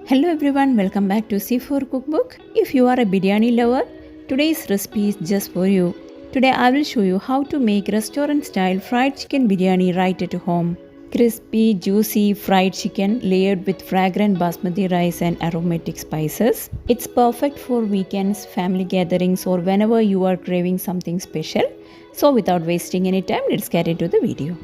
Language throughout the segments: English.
Hello everyone, welcome back to C4 Cookbook. If you are a biryani lover, today's recipe is just for you. Today I will show you how to make restaurant style fried chicken biryani right at home. Crispy, juicy fried chicken layered with fragrant basmati rice and aromatic spices. It's perfect for weekends, family gatherings or whenever you are craving something special. So without wasting any time, let's get into the video.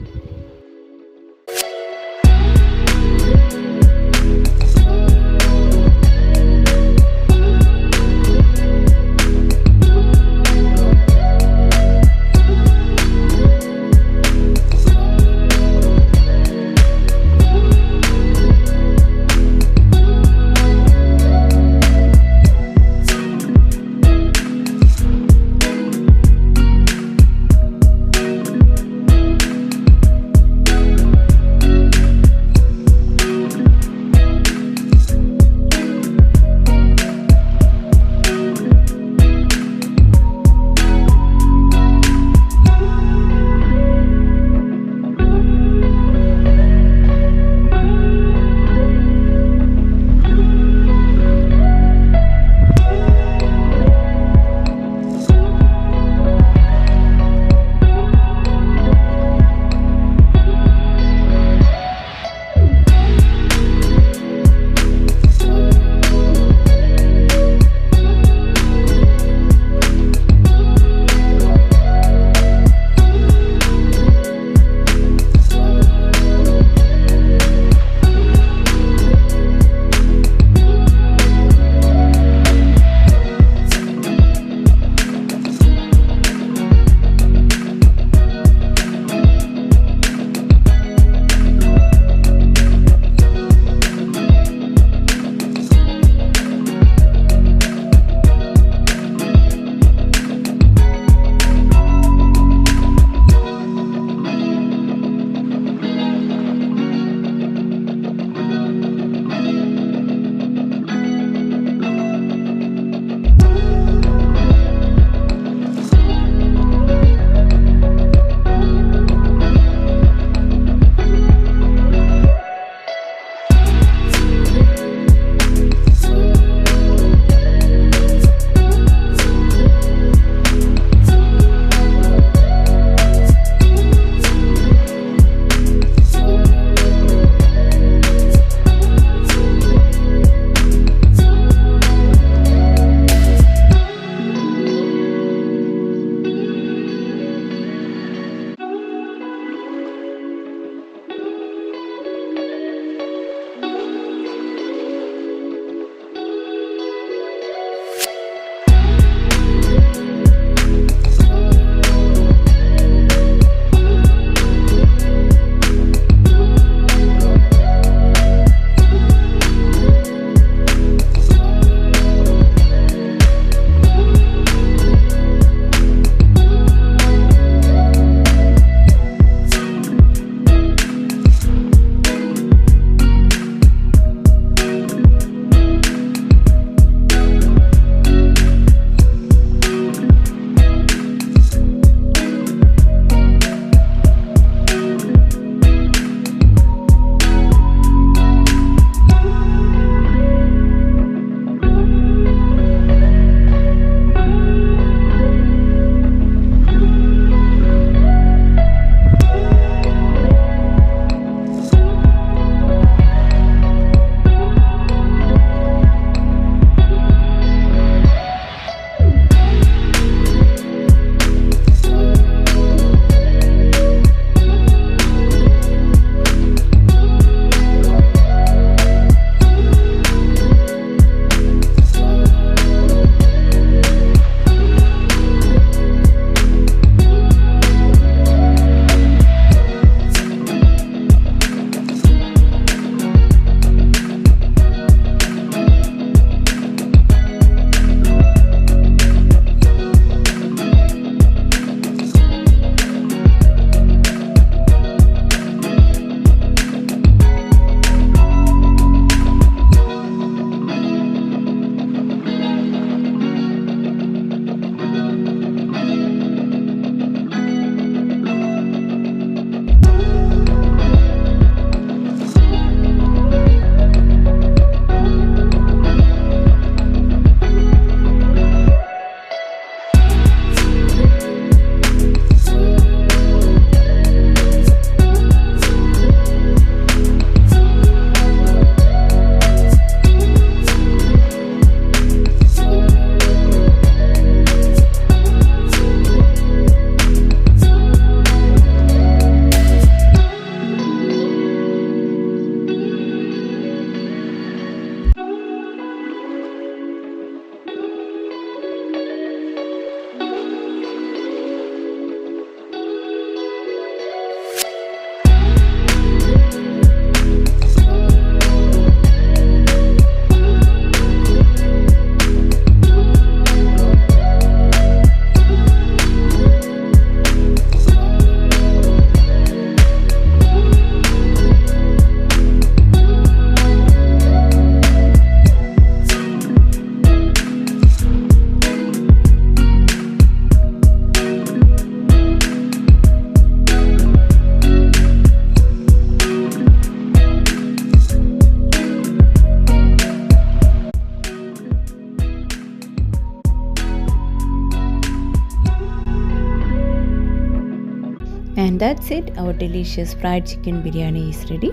that's it, our delicious fried chicken biryani is ready.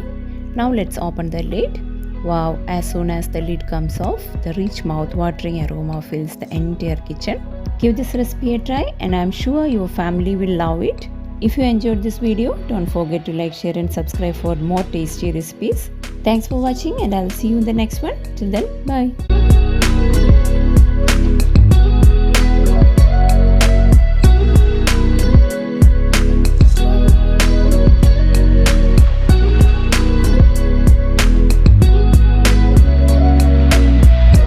Now let's open the lid. Wow, as soon as the lid comes off, the rich mouth-watering aroma fills the entire kitchen. Give this recipe a try and I'm sure your family will love it. If you enjoyed this video, don't forget to like, share and subscribe for more tasty recipes. Thanks for watching and I'll see you in the next one. Till then, bye.